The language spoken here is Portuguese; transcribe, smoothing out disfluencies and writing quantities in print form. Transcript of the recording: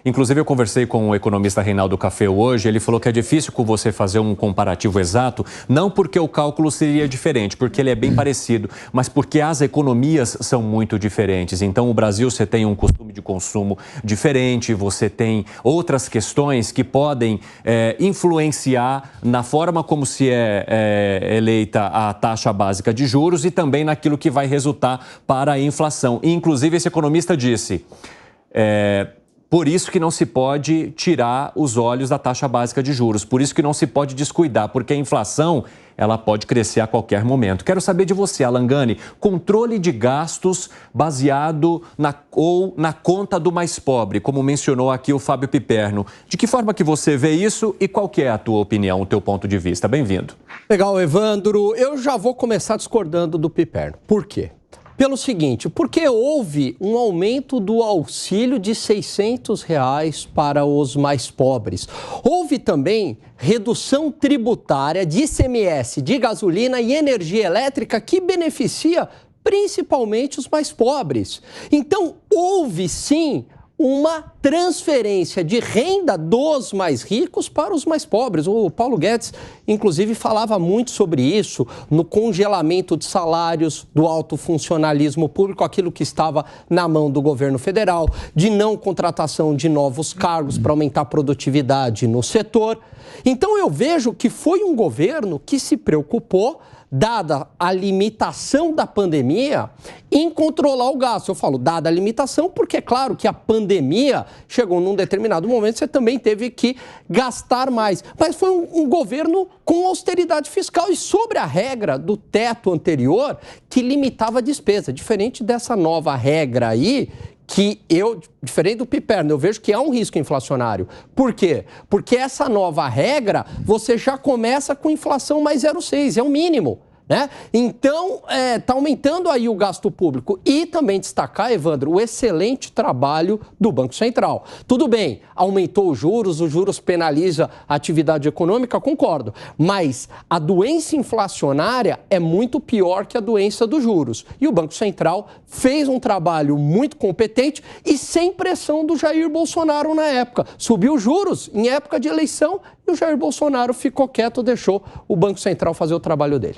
Inclusive, eu conversei com o economista Reinaldo Café hoje, ele falou que é difícil com você fazer um comparativo exato, não porque o cálculo seria diferente, porque ele é bem parecido, mas porque as economias são muito diferentes. Então, o Brasil, você tem um costume de consumo diferente, você tem outras questões que podem influenciar na forma como se é eleita a taxa básica de juros e também naquilo que vai resultar para a inflação. E, inclusive, esse economista disse... Por isso que não se pode tirar os olhos da taxa básica de juros, por isso que não se pode descuidar, porque a inflação ela pode crescer a qualquer momento. Quero saber de você, Alan Gani, controle de gastos baseado na conta do mais pobre, como mencionou aqui o Fábio Piperno. De que forma que você vê isso e qual que é a tua opinião, o teu ponto de vista? Bem-vindo. Legal, Evandro. Eu já vou começar discordando do Piperno. Por quê? Pelo seguinte, porque houve um aumento do auxílio de R$ 600 para os mais pobres. Houve também redução tributária de ICMS, de gasolina e energia elétrica que beneficia principalmente os mais pobres. Então, houve sim uma transferência de renda dos mais ricos para os mais pobres. O Paulo Guedes, inclusive, falava muito sobre isso, no congelamento de salários, do alto funcionalismo público, aquilo que estava na mão do governo federal, de não contratação de novos cargos para aumentar a produtividade no setor. Então, eu vejo que foi um governo que se preocupou, dada a limitação da pandemia, em controlar o gasto. Eu falo dada a limitação porque é claro que a pandemia chegou num determinado momento, você também teve que gastar mais. Mas foi um governo com austeridade fiscal e sobre a regra do teto anterior que limitava a despesa. Diferente dessa nova regra aí, que eu, diferente do Piperno, eu vejo que há um risco inflacionário. Por quê? Porque essa nova regra, você já começa com inflação mais 0,6, é o mínimo, né? Então, está aumentando aí o gasto público. E também destacar, Evandro, o excelente trabalho do Banco Central. Tudo bem, aumentou os juros penaliza a atividade econômica, concordo. Mas a doença inflacionária é muito pior que a doença dos juros. E o Banco Central fez um trabalho muito competente e sem pressão do Jair Bolsonaro na época. Subiu os juros em época de eleição e o Jair Bolsonaro ficou quieto, deixou o Banco Central fazer o trabalho dele.